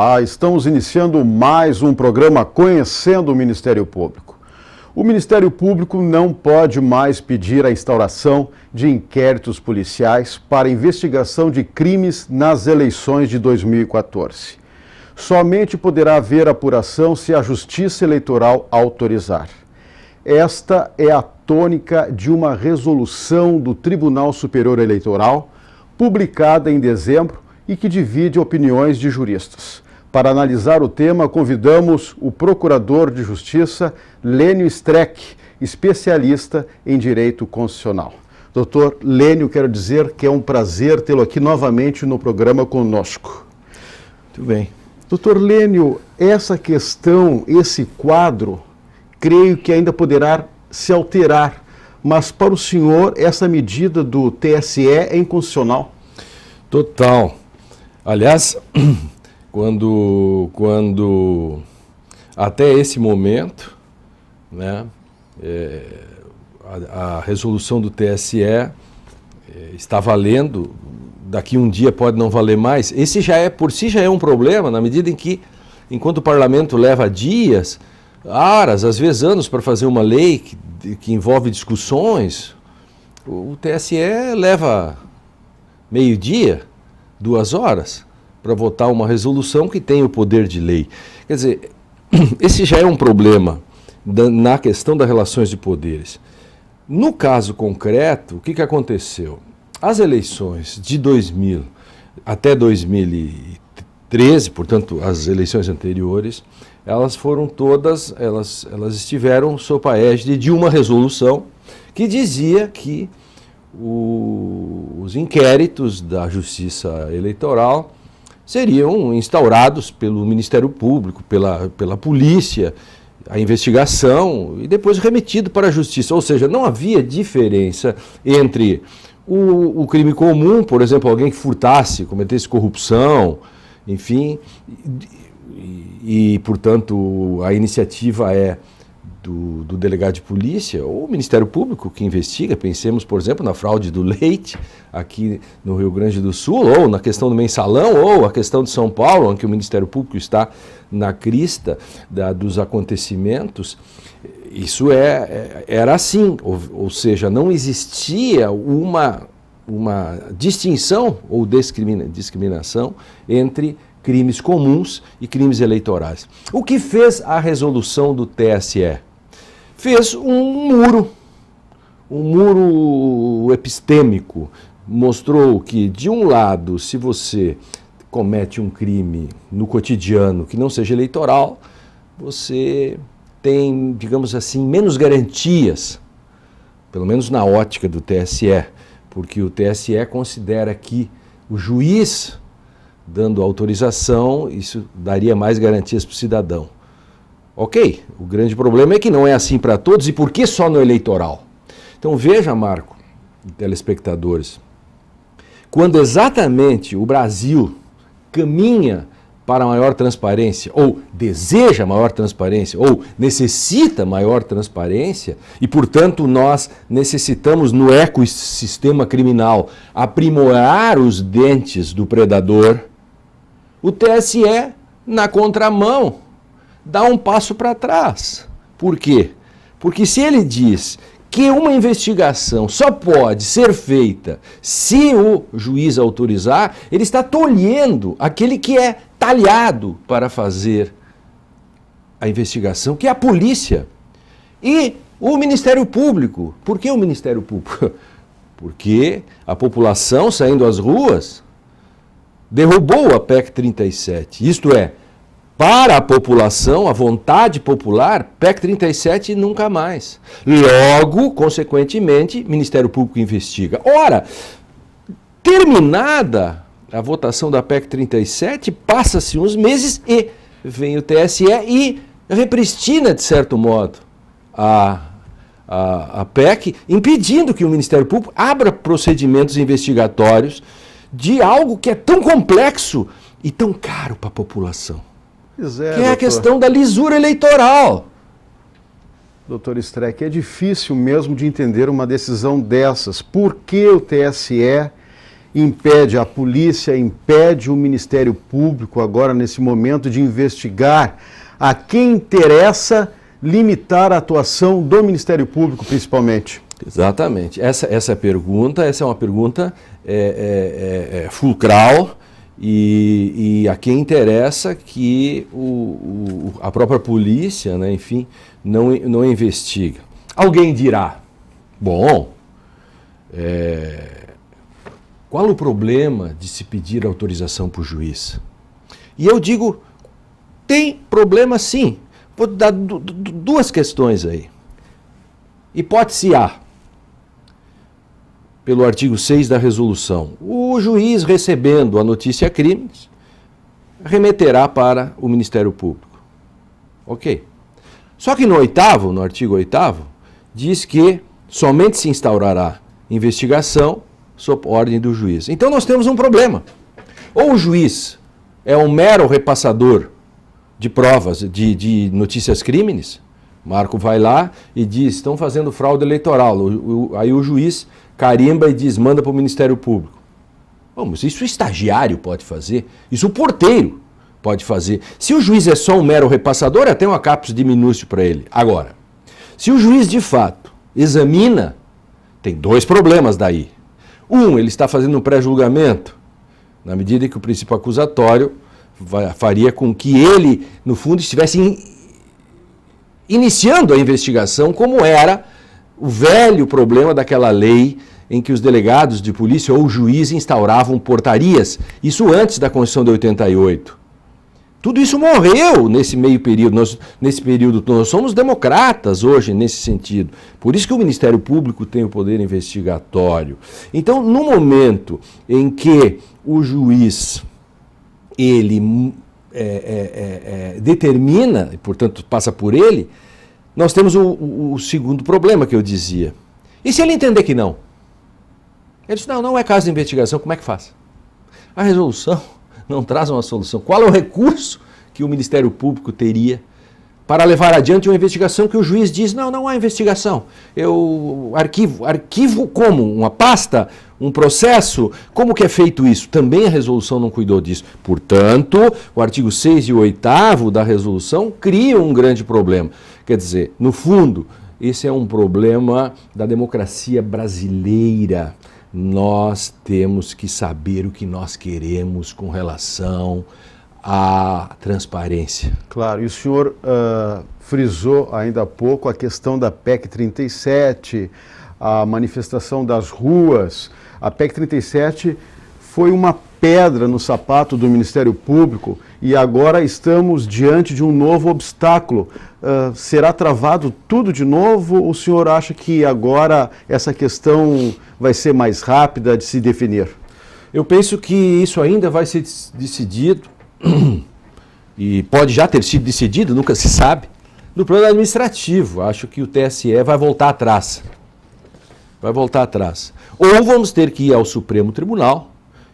Olá, estamos iniciando mais um programa Conhecendo o Ministério Público. O Ministério Público não pode mais pedir a instauração de inquéritos policiais para investigação de crimes nas eleições de 2014. Somente poderá haver apuração se a Justiça Eleitoral autorizar. Esta é a tônica de uma resolução do Tribunal Superior Eleitoral, publicada em dezembro e que divide opiniões de juristas. Para analisar o tema, convidamos o Procurador de Justiça, Lênio Streck, especialista em Direito Constitucional. Doutor Lênio, quero dizer que é um prazer tê-lo aqui novamente no programa conosco. Muito bem. Doutor Lênio, essa questão, esse quadro, creio que ainda poderá se alterar, mas para o senhor essa medida do TSE é inconstitucional? Total. Aliás, quando até esse momento, né, a resolução do TSE está valendo, daqui um dia pode não valer mais. Esse já é, por si já é um problema, na medida em que, enquanto o parlamento leva dias, horas, às vezes anos para fazer uma lei que envolve discussões, o TSE leva meio-dia, 2 horas, para votar uma resolução que tem o poder de lei. Quer dizer, esse já é um problema na questão das relações de poderes. No caso concreto, o que aconteceu? As eleições de 2000 até 2013, portanto, as eleições anteriores, elas foram todas, elas estiveram sob a égide de uma resolução que dizia que os inquéritos da Justiça Eleitoral seriam instaurados pelo Ministério Público, pela polícia, a investigação e depois remetido para a Justiça. Ou seja, não havia diferença entre o crime comum, por exemplo, alguém que furtasse, cometesse corrupção, enfim, e portanto, a iniciativa é do delegado de polícia ou o Ministério Público que investiga. Pensemos, por exemplo, na fraude do leite aqui no Rio Grande do Sul, ou na questão do mensalão, ou a questão de São Paulo, em que o Ministério Público está na crista dos acontecimentos. Isso era assim, ou seja, não existia uma distinção ou discriminação entre crimes comuns e crimes eleitorais. O que fez a resolução do TSE? Fez um muro epistêmico. Mostrou que, de um lado, se você comete um crime no cotidiano que não seja eleitoral, você tem, digamos assim, menos garantias, pelo menos na ótica do TSE, porque o TSE considera que o juiz dando autorização, isso daria mais garantias para o cidadão. Ok, o grande problema é que não é assim para todos, e por que só no eleitoral? Então veja, Marco, telespectadores, quando exatamente o Brasil caminha para maior transparência, ou deseja maior transparência, ou necessita maior transparência, e portanto nós necessitamos no ecossistema criminal aprimorar os dentes do predador, o TSE, na contramão, dá um passo para trás. Por quê? Porque se ele diz que uma investigação só pode ser feita se o juiz autorizar, ele está tolhendo aquele que é talhado para fazer a investigação, que é a polícia. E o Ministério Público. Por que o Ministério Público? Porque a população saindo às ruas derrubou a PEC 37. Isto é, para a população, a vontade popular, PEC 37 nunca mais. Logo, consequentemente, Ministério Público investiga. Ora, terminada a votação da PEC 37, passa-se uns meses e vem o TSE e repristina, de certo modo, a PEC, impedindo que o Ministério Público abra procedimentos investigatórios de algo que é tão complexo e tão caro para a população. Que é a questão da lisura eleitoral. Doutor Streck, é difícil mesmo de entender uma decisão dessas. Por que o TSE impede a polícia, impede o Ministério Público agora nesse momento de investigar a quem interessa limitar a atuação do Ministério Público, principalmente? Exatamente. Essa é uma pergunta fulcral e a quem interessa que a própria polícia, né, enfim, não investiga. Alguém dirá, bom, qual o problema de se pedir autorização para o juiz? E eu digo, tem problema sim. Vou dar duas questões aí. Hipótese A, pelo artigo 6 da resolução. O juiz, recebendo a notícia crimes, remeterá para o Ministério Público. Ok. Só que no artigo 8º, diz que somente se instaurará investigação sob ordem do juiz. Então nós temos um problema. Ou o juiz é um mero repassador de provas, de notícias crimes, Marco vai lá e diz, estão fazendo fraude eleitoral. Aí o juiz carimba e diz, manda para o Ministério Público. Vamos, isso o estagiário pode fazer, isso o porteiro pode fazer. Se o juiz é só um mero repassador, até uma capus diminúcio para ele. Agora, se o juiz de fato examina, tem dois problemas daí. Ele está fazendo um pré-julgamento, na medida que o princípio acusatório faria com que ele, no fundo, estivesse iniciando a investigação, como era o velho problema daquela lei em que os delegados de polícia ou o juiz instauravam portarias, isso antes da Constituição de 88. Tudo isso morreu nesse meio período. Nós somos democratas hoje nesse sentido. Por isso que o Ministério Público tem o poder investigatório. Então, no momento em que o juiz ele determina, e portanto passa por ele, nós temos o segundo problema que eu dizia. E se ele entender que não? Ele diz, não é caso de investigação, como é que faz? A resolução não traz uma solução. Qual é o recurso que o Ministério Público teria para levar adiante uma investigação que o juiz diz, não há investigação. Eu arquivo como? Uma pasta? Um processo? Como que é feito isso? Também a resolução não cuidou disso. Portanto, o artigo 6 e o 8º da resolução criam um grande problema. Quer dizer, no fundo, esse é um problema da democracia brasileira. Nós temos que saber o que nós queremos com relação à transparência. Claro, e o senhor frisou ainda há pouco a questão da PEC 37, a manifestação das ruas. A PEC 37 foi uma pedra no sapato do Ministério Público e agora estamos diante de um novo obstáculo. Será travado tudo de novo? O senhor acha que agora essa questão vai ser mais rápida de se definir? Eu penso que isso ainda vai ser decidido, e pode já ter sido decidido, nunca se sabe, no plano administrativo. Acho que o TSE vai voltar atrás. Ou vamos ter que ir ao Supremo Tribunal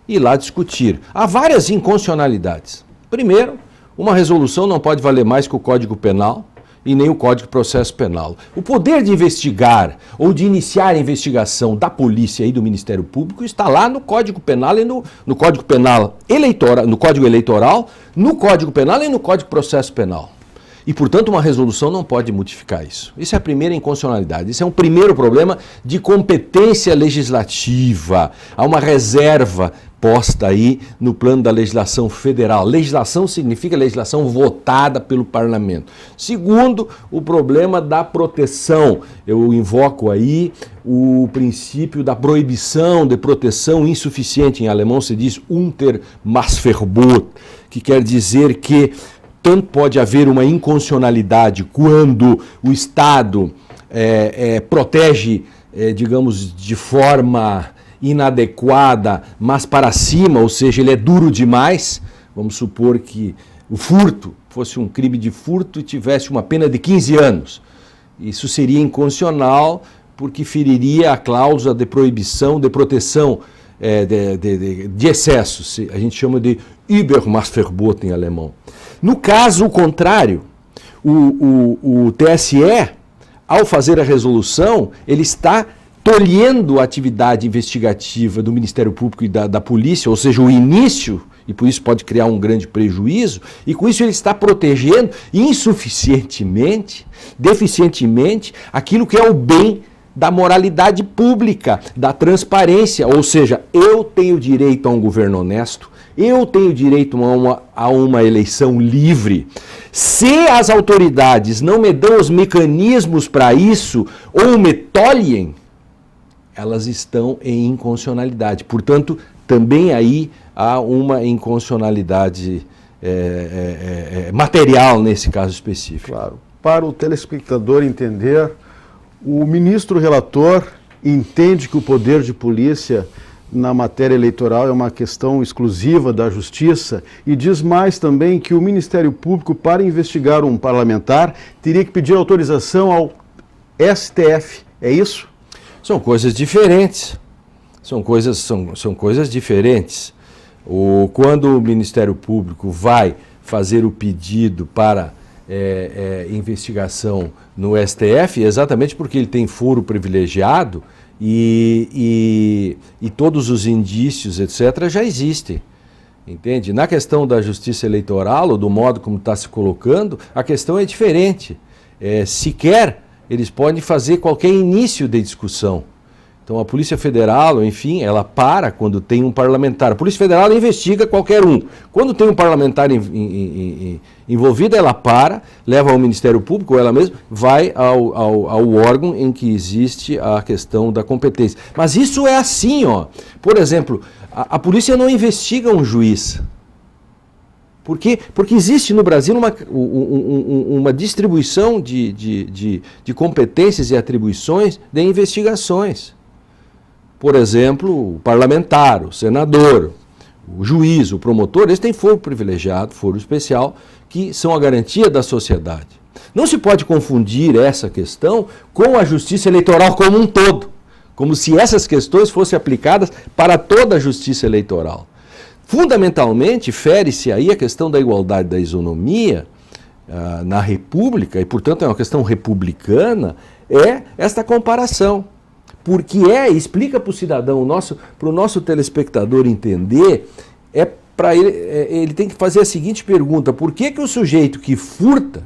e lá discutir. Há várias inconstitucionalidades. Primeiro, uma resolução não pode valer mais que o Código Penal e nem o Código de Processo Penal. O poder de investigar ou de iniciar a investigação da polícia e do Ministério Público está lá no Código Penal e no Código Penal eleitoral, no Código Eleitoral, no Código Penal e no Código de Processo Penal. E, portanto, uma resolução não pode modificar isso. Isso é a primeira inconstitucionalidade. Isso é um primeiro problema de competência legislativa. Há uma reserva posta aí no plano da legislação federal. Legislação significa legislação votada pelo parlamento. Segundo, o problema da proteção. Eu invoco aí o princípio da proibição de proteção insuficiente. Em alemão se diz Untermaßverbot, que quer dizer que tanto pode haver uma inconstitucionalidade quando o Estado protege, digamos, de forma inadequada, mas para cima, ou seja, ele é duro demais. Vamos supor que o furto fosse um crime de furto e tivesse uma pena de 15 anos. Isso seria inconstitucional porque feriria a cláusula de proibição, de proteção de excessos. A gente chama de Übermaßverbot em alemão. No caso contrário, o TSE, ao fazer a resolução, ele está tolhendo a atividade investigativa do Ministério Público e da Polícia, ou seja, o início, e por isso pode criar um grande prejuízo, e com isso ele está protegendo insuficientemente, deficientemente, aquilo que é o bem da moralidade pública, da transparência, ou seja, eu tenho direito a um governo honesto, eu tenho direito a uma eleição livre. Se as autoridades não me dão os mecanismos para isso, ou me tolhem, elas estão em inconstitucionalidade. Portanto, também aí há uma inconstitucionalidade material nesse caso específico. Claro. Para o telespectador entender, o ministro relator entende que o poder de polícia na matéria eleitoral é uma questão exclusiva da Justiça e diz mais também que o Ministério Público, para investigar um parlamentar, teria que pedir autorização ao STF. É isso? São coisas diferentes. São coisas diferentes. Quando o Ministério Público vai fazer o pedido para investigação no STF, exatamente porque ele tem foro privilegiado e todos os indícios, etc., já existem. Entende? Na questão da justiça eleitoral, ou do modo como está se colocando, a questão é diferente. Sequer eles podem fazer qualquer início de discussão. Então a Polícia Federal, enfim, ela para quando tem um parlamentar. A Polícia Federal investiga qualquer um. Quando tem um parlamentar envolvido, ela para, leva ao Ministério Público, ou ela mesma vai ao órgão em que existe a questão da competência. Mas isso é assim, ó. Por exemplo, a polícia não investiga um juiz. Por quê? Porque existe no Brasil uma distribuição de competências e atribuições de investigações. Por exemplo, o parlamentar, o senador, o juiz, o promotor, eles têm foro privilegiado, foro especial, que são a garantia da sociedade. Não se pode confundir essa questão com a justiça eleitoral como um todo, como se essas questões fossem aplicadas para toda a justiça eleitoral. Fundamentalmente, fere-se aí a questão da igualdade da isonomia na República, e portanto é uma questão republicana, é esta comparação. Porque explica para o cidadão, para o nosso telespectador entender, ele tem que fazer a seguinte pergunta: por que o sujeito que furta,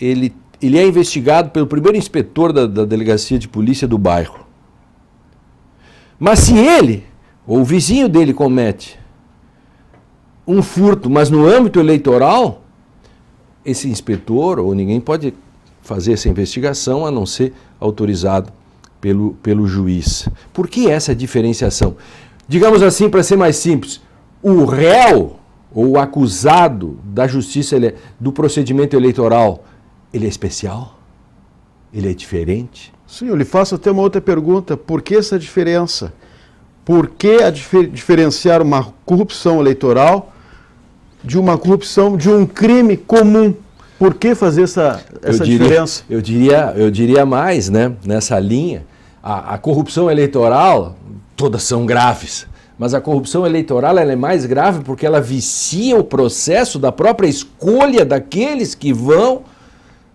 ele é investigado pelo primeiro inspetor da delegacia de polícia do bairro? Mas se ele, ou o vizinho dele, comete um furto, mas no âmbito eleitoral, esse inspetor ou ninguém pode fazer essa investigação a não ser autorizado pelo juiz. Por que essa diferenciação? Digamos assim, para ser mais simples, o réu ou o acusado da justiça, do procedimento eleitoral, ele é especial? Ele é diferente? Sim, eu lhe faço até uma outra pergunta. Por que essa diferença? Por que diferenciar uma corrupção eleitoral de uma corrupção de um crime comum? Por que fazer essa diferença? Eu diria mais, né, nessa linha. A corrupção eleitoral, todas são graves, mas a corrupção eleitoral ela é mais grave porque ela vicia o processo da própria escolha daqueles que vão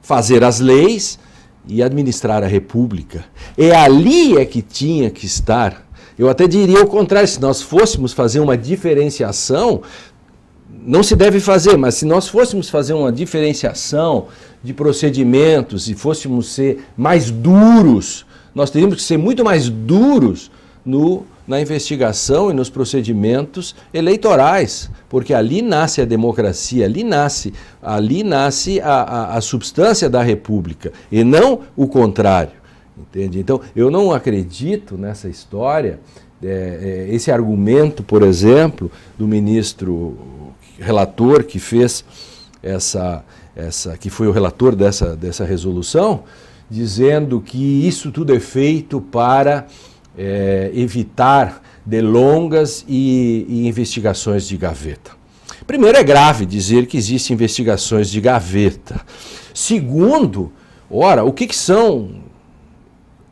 fazer as leis e administrar a República. É ali que tinha que estar. Eu até diria o contrário: se nós fôssemos fazer uma diferenciação, não se deve fazer, mas se nós fôssemos fazer uma diferenciação de procedimentos e fôssemos ser mais duros, nós teríamos que ser muito mais duros na investigação e nos procedimentos eleitorais, porque ali nasce a democracia, ali nasce a substância da República, e não o contrário. Entende? Então, eu não acredito nessa história, esse argumento, por exemplo, do ministro relator que fez que foi o relator dessa resolução, dizendo que isso tudo é feito para evitar delongas e investigações de gaveta. Primeiro, é grave dizer que existem investigações de gaveta. Segundo, o que são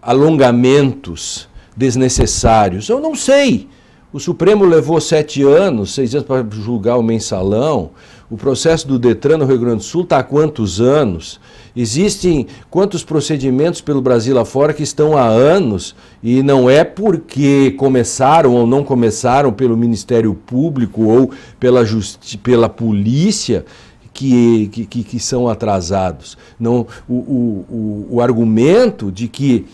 alongamentos desnecessários? Eu não sei. O Supremo levou 7 anos, 6 anos para julgar o mensalão. O processo do Detran no Rio Grande do Sul está há quantos anos? Existem quantos procedimentos pelo Brasil afora que estão há anos e não é porque começaram ou não começaram pelo Ministério Público ou pela polícia que são atrasados. Não, o argumento de que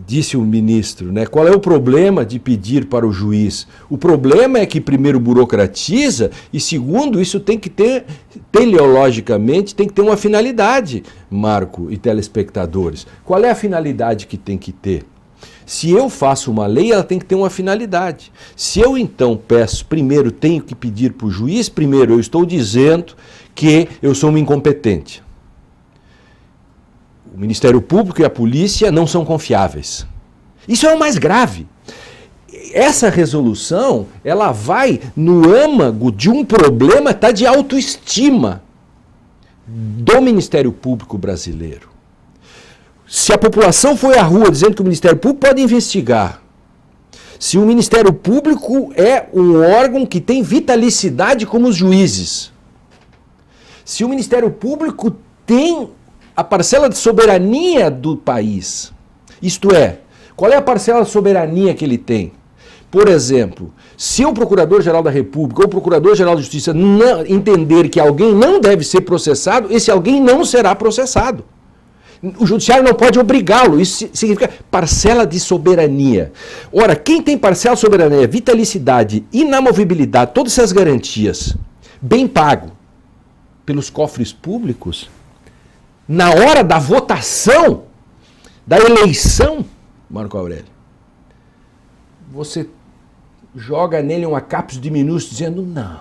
disse o ministro, né? Qual é o problema de pedir para o juiz? O problema é que primeiro burocratiza e segundo, isso tem que ter, teleologicamente, tem que ter uma finalidade, Marco e telespectadores. Qual é a finalidade que tem que ter? Se eu faço uma lei, ela tem que ter uma finalidade. Se eu então peço, primeiro tenho que pedir para o juiz, primeiro eu estou dizendo que eu sou um incompetente. O Ministério Público e a polícia não são confiáveis. Isso é o mais grave. Essa resolução, ela vai no âmago de um problema de autoestima do Ministério Público brasileiro. Se a população foi à rua dizendo que o Ministério Público pode investigar, se o Ministério Público é um órgão que tem vitalicidade como os juízes, se o Ministério Público tem a parcela de soberania do país, isto é, qual é a parcela de soberania que ele tem? Por exemplo, se o Procurador-Geral da República ou o Procurador-Geral de Justiça não entender que alguém não deve ser processado, esse alguém não será processado. O Judiciário não pode obrigá-lo, isso significa parcela de soberania. Ora, quem tem parcela de soberania, vitalicidade, inamovibilidade, todas essas garantias, bem pago pelos cofres públicos, na hora da votação, da eleição, Marco Aurélio, você joga nele uma capsu de minúsculo dizendo, não,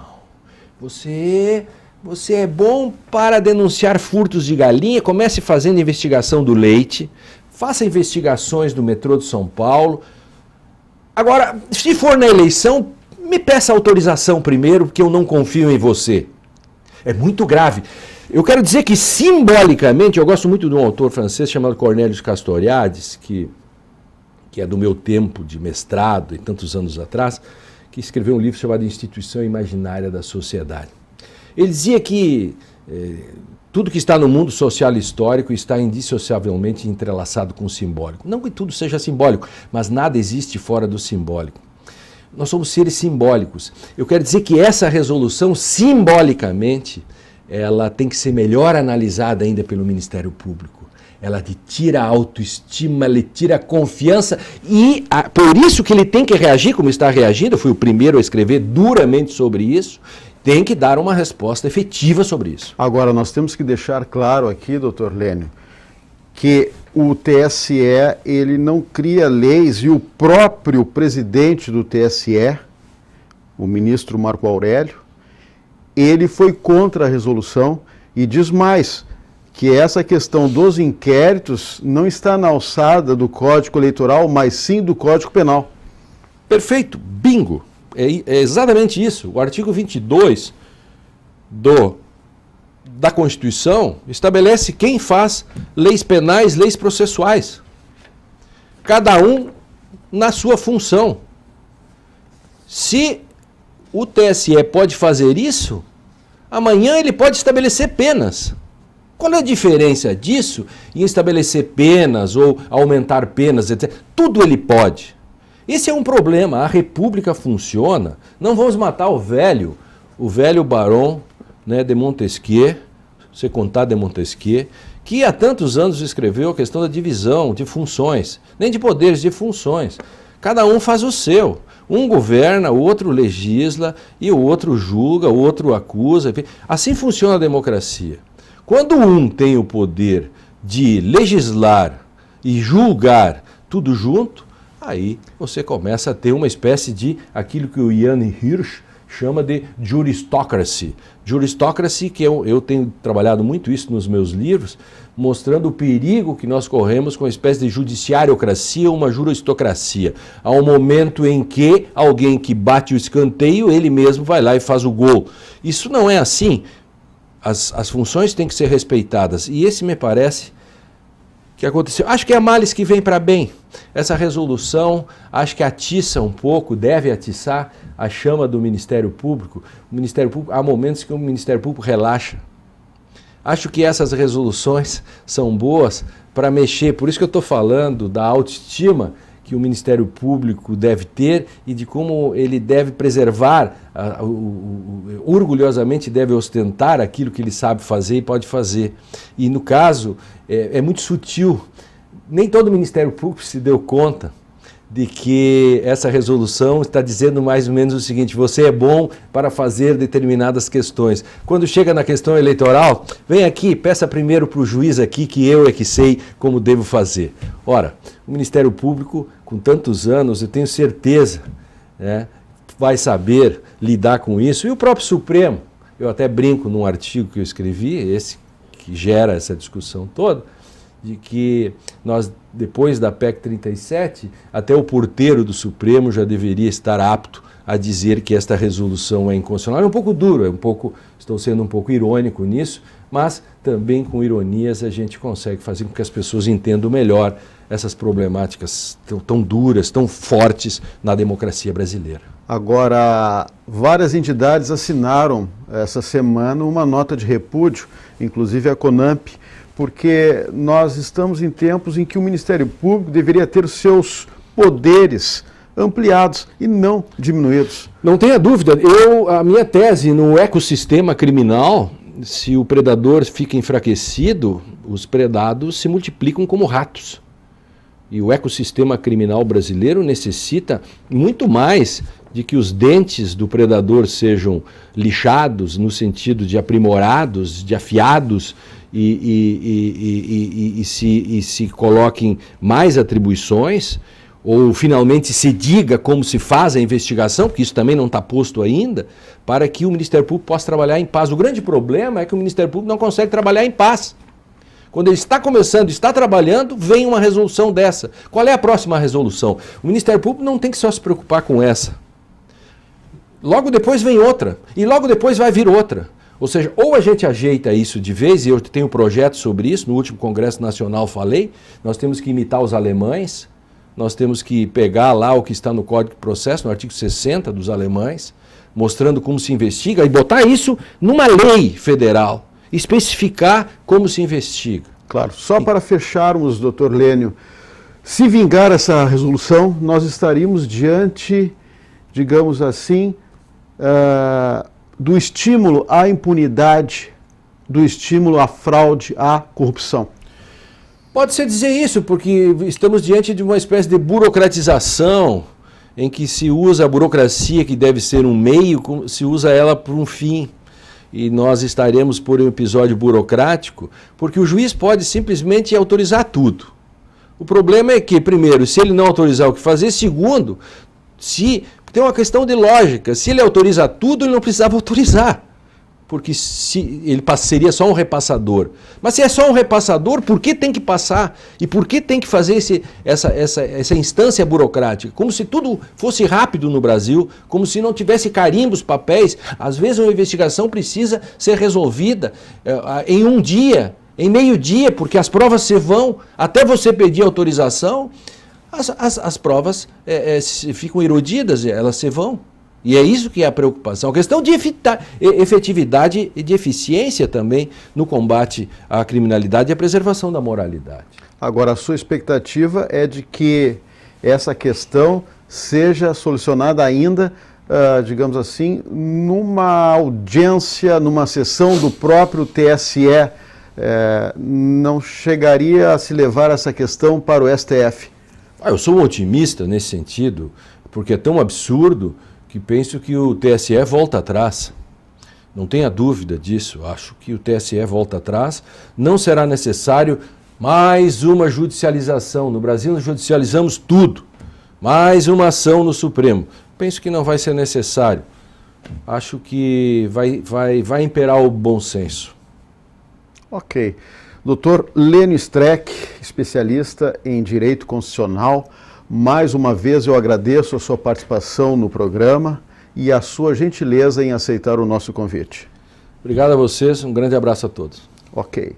você é bom para denunciar furtos de galinha, comece fazendo investigação do leite, faça investigações do metrô de São Paulo. Agora, se for na eleição, me peça autorização primeiro, porque eu não confio em você. É muito grave. Eu quero dizer que, simbolicamente, eu gosto muito de um autor francês chamado Cornelius Castoriadis, que é do meu tempo de mestrado, e tantos anos atrás, que escreveu um livro chamado Instituição Imaginária da Sociedade. Ele dizia que tudo que está no mundo social e histórico está indissociavelmente entrelaçado com o simbólico. Não que tudo seja simbólico, mas nada existe fora do simbólico. Nós somos seres simbólicos. Eu quero dizer que essa resolução, simbolicamente, ela tem que ser melhor analisada ainda pelo Ministério Público. Ela lhe tira a autoestima, lhe tira a confiança e por isso que ele tem que reagir como está reagindo. Eu fui o primeiro a escrever duramente sobre isso. Tem que dar uma resposta efetiva sobre isso. Agora, nós temos que deixar claro aqui, doutor Lênio, que o TSE ele não cria leis e o próprio presidente do TSE, o ministro Marco Aurélio, ele foi contra a resolução e diz mais, que essa questão dos inquéritos não está na alçada do Código Eleitoral, mas sim do Código Penal. Perfeito, bingo. É exatamente isso. O artigo 22 da Constituição estabelece quem faz leis penais, leis processuais. Cada um na sua função. Se o TSE pode fazer isso, amanhã ele pode estabelecer penas. Qual é a diferença disso em estabelecer penas ou aumentar penas, etc.? Tudo ele pode. Esse é um problema. A República funciona. Não vamos matar o velho Barão, né, de Montesquieu, Secondat de Montesquieu, que há tantos anos escreveu a questão da divisão de funções, nem de poderes, de funções. Cada um faz o seu. Um governa, o outro legisla, e o outro julga, o outro acusa. Enfim. Assim funciona a democracia. Quando um tem o poder de legislar e julgar tudo junto, aí você começa a ter uma espécie de aquilo que o Jan Hirsch chama de juristocracy. Juristocracy, que eu tenho trabalhado muito isso nos meus livros, mostrando o perigo que nós corremos com uma espécie de judiciariocracia ou uma juristocracia. Há um momento em que alguém que bate o escanteio, ele mesmo vai lá e faz o gol. Isso não é assim. As funções têm que ser respeitadas. E esse me parece que aconteceu. Acho que é males que vem para bem. Essa resolução, acho que atiça um pouco, deve atiçar a chama do Ministério Público. O Ministério Público, há momentos que o Ministério Público relaxa. Acho que essas resoluções são boas para mexer, por isso que eu estou falando da autoestima que o Ministério Público deve ter e de como ele deve preservar, orgulhosamente deve ostentar aquilo que ele sabe fazer e pode fazer. E no caso, é muito sutil. Nem todo Ministério Público se deu conta de que essa resolução está dizendo mais ou menos o seguinte: você é bom para fazer determinadas questões. Quando chega na questão eleitoral, vem aqui, peça primeiro para o juiz aqui que eu é que sei como devo fazer. Ora, o Ministério Público, com tantos anos, eu tenho certeza, né, vai saber lidar com isso. E o próprio Supremo, eu até brinco num artigo que eu escrevi, esse que gera essa discussão toda, de que nós, depois da PEC 37, até o porteiro do Supremo já deveria estar apto a dizer que esta resolução é inconstitucional. É um pouco duro, estou sendo um pouco irônico nisso, mas também com ironias a gente consegue fazer com que as pessoas entendam melhor essas problemáticas tão duras, tão fortes na democracia brasileira. Agora, várias entidades assinaram essa semana uma nota de repúdio, inclusive a CONAMP, porque nós estamos em tempos em que o Ministério Público deveria ter os seus poderes ampliados e não diminuídos. Não tenha dúvida. A minha tese no ecossistema criminal, se o predador fica enfraquecido, os predados se multiplicam como ratos. E o ecossistema criminal brasileiro necessita muito mais de que os dentes do predador sejam lixados, no sentido de aprimorados, de afiados, e se coloquem mais atribuições, ou finalmente se diga como se faz a investigação, porque isso também não está posto ainda, para que o Ministério Público possa trabalhar em paz. O grande problema é que o Ministério Público não consegue trabalhar em paz. Quando ele está começando, está trabalhando, vem uma resolução dessa. Qual é a próxima resolução? O Ministério Público não tem que só se preocupar com essa. Logo depois vem outra, e logo depois vai vir outra. Ou seja, ou a gente ajeita isso de vez, e eu tenho um projeto sobre isso, no último Congresso Nacional falei, nós temos que imitar os alemães, nós temos que pegar lá o que está no Código de Processo, no artigo 60 dos alemães, mostrando como se investiga, e botar isso numa lei federal, especificar como se investiga. Claro, só para fecharmos, doutor Lênio, se vingar essa resolução, nós estaríamos diante, digamos assim, do estímulo à impunidade, do estímulo à fraude, à corrupção. Pode-se dizer isso, porque estamos diante de uma espécie de burocratização, em que se usa a burocracia, que deve ser um meio, se usa ela por um fim. E nós estaremos por um episódio burocrático, porque o juiz pode simplesmente autorizar tudo. O problema é que, primeiro, se ele não autorizar o que fazer, segundo, se tem uma questão de lógica, se ele autoriza tudo, ele não precisava autorizar, porque ele seria só um repassador. Mas se é só um repassador, por que tem que passar? E por que tem que fazer essa instância burocrática? Como se tudo fosse rápido no Brasil, como se não tivesse carimbos, papéis. Às vezes uma investigação precisa ser resolvida em um dia, em meio-dia, porque as provas se vão, até você pedir autorização, as provas ficam erodidas, elas se vão. E é isso que é a preocupação. A questão de efetividade e de eficiência também no combate à criminalidade e à preservação da moralidade. Agora, a sua expectativa é de que essa questão seja solucionada ainda, digamos assim, numa audiência, numa sessão do próprio TSE. Não chegaria a se levar essa questão para o STF? Eu sou um otimista nesse sentido, porque é tão absurdo que penso que o TSE volta atrás. Não tenha dúvida disso. Acho que o TSE volta atrás. Não será necessário mais uma judicialização. No Brasil nós judicializamos tudo. Mais uma ação no Supremo. Penso que não vai ser necessário. Acho que vai imperar o bom senso. Ok. Dr. Lênio Streck, especialista em Direito Constitucional, mais uma vez eu agradeço a sua participação no programa e a sua gentileza em aceitar o nosso convite. Obrigado a vocês, um grande abraço a todos. Ok.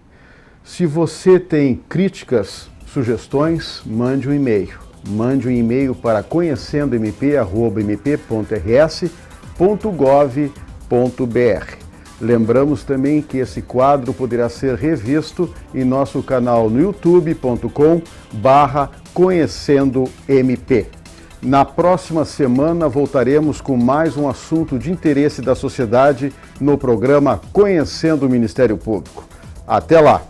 Se você tem críticas Sugestões? Mande um e-mail. Mande um e-mail para conhecendomp@mp.rs.gov.br. Lembramos também que esse quadro poderá ser revisto em nosso canal no youtube.com/conhecendomp. Na próxima semana voltaremos com mais um assunto de interesse da sociedade no programa Conhecendo o Ministério Público. Até lá!